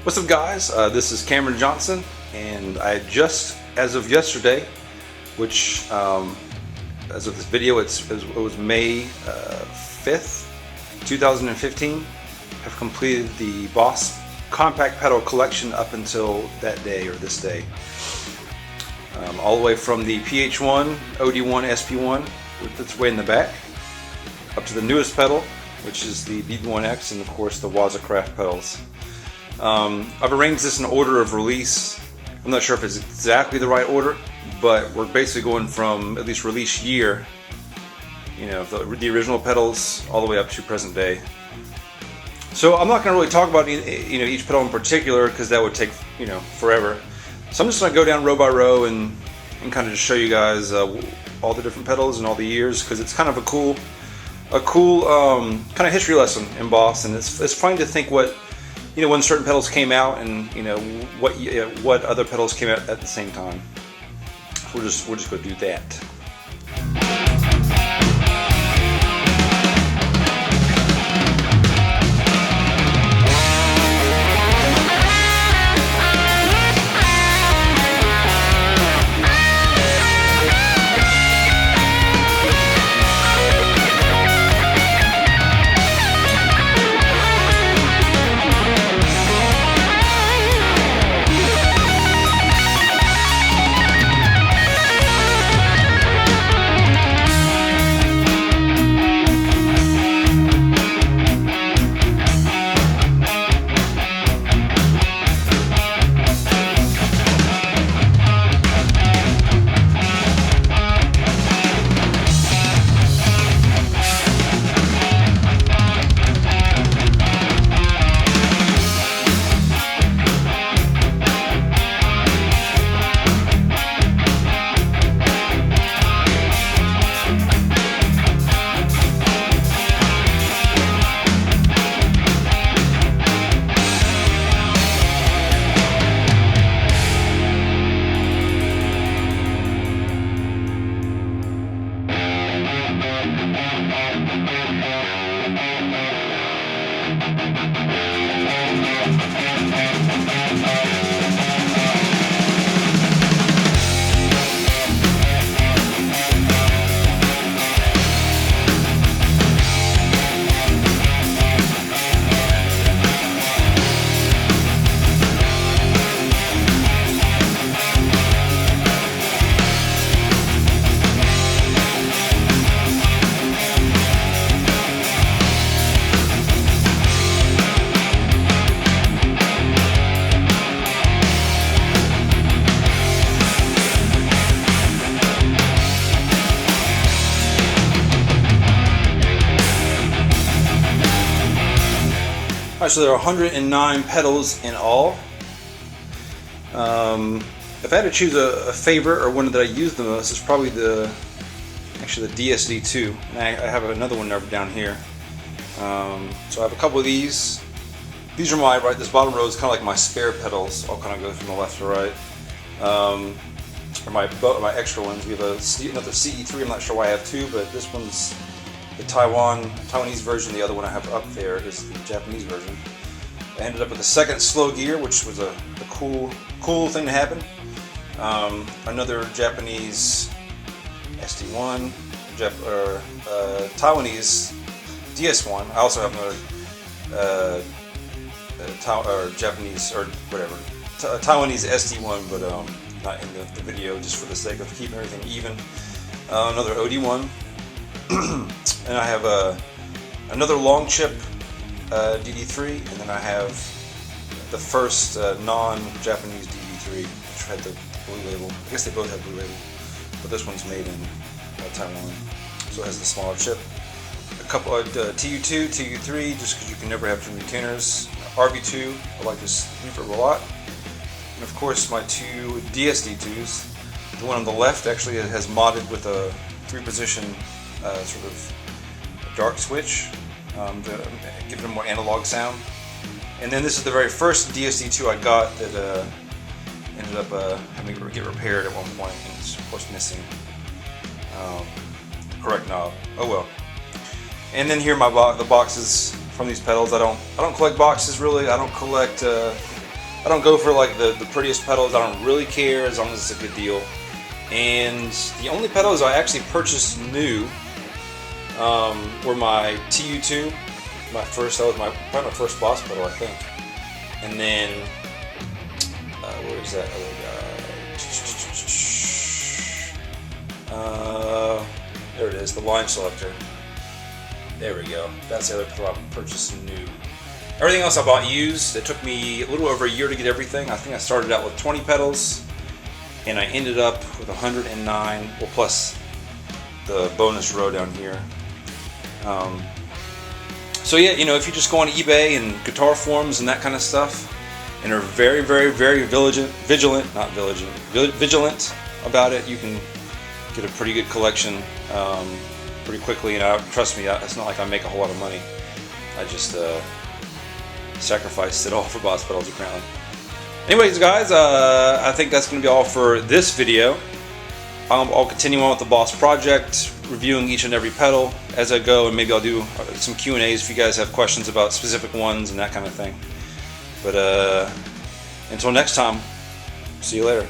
What's up, guys? This is Cameron Johnson, and I just, as of yesterday, which as of this video, it was May 5th, 2015, have completed the Boss compact pedal collection up until that day, or this day. All the way from the PH1, OD1, SP1, with its way in the back, up to the newest pedal, which is the BB1X, and of course the Wazacraft pedals. I've arranged this in order of release. I'm not sure if it's exactly the right order, but we're basically going from at least release year, the original pedals, all the way up to present day. So I'm not going to really talk about each pedal in particular, because that would take forever. So I'm just going to go down row by row and kind of just show you guys all the different pedals and all the years, because it's kind of a cool kind of history lesson in Boss, and it's fun to think what when certain pedals came out, and what other pedals came out at the same time. We're just going to do that. Alright, so there are 109 pedals in all. If I had to choose a favorite, or one that I use the most, it's probably the DSD2. And I have another one down here. So I have a couple of these. These are this bottom row is kind of like my spare pedals. I'll kind of go from the left to right. Or my extra ones. We have another CE3. I'm not sure why I have two, but this one's the Taiwanese version. The other one I have up there is the Japanese version. I ended up with a second slow gear, which was a cool thing to happen. Another Japanese SD1, Taiwanese DS1. I also have another Japanese, or whatever, Taiwanese SD1, but not in the video, just for the sake of keeping everything even. Another OD1. And I have another long chip DD3, and then I have the first non-Japanese DD3, which had the blue label. I guess they both have blue label, but this one's made in Taiwan, so it has the smaller chip. A couple of TU2, TU3, just because you can never have too many tuners. RB2, I like this reverb a lot. And of course my two DSD2s. The one on the left actually has modded with a 3-position sort of dark switch, giving it a more analog sound. And then this is the very first DSD2 I got that ended up having to get repaired at one point, and it's of course missing correct knob. Oh well. And then here are the boxes from these pedals. I don't collect boxes really. I don't collect I don't go for like the prettiest pedals. I don't really care as long as it's a good deal. And the only pedals I actually purchased new were my TU2. That was probably my first Boss pedal, I think. And then where's that other guy? There it is, the line selector. There we go. That's the other pedal I purchased new. Everything else I bought used. It took me a little over a year to get everything. I think I started out with 20 pedals, and I ended up with 109, well, plus the bonus row down here. So yeah, you know, if you just go on eBay and guitar forums and that kind of stuff, and are very, very, very vigilant about it, you can get a pretty good collection pretty quickly. And trust me, it's not like I make a whole lot of money. I just sacrificed it all for Boss pedals apparently. Anyways, guys, I think that's going to be all for this video. I'll continue on with the Boss project, reviewing each and every pedal as I go, and maybe I'll do some Q&As if you guys have questions about specific ones and that kind of thing. But until next time, see you later.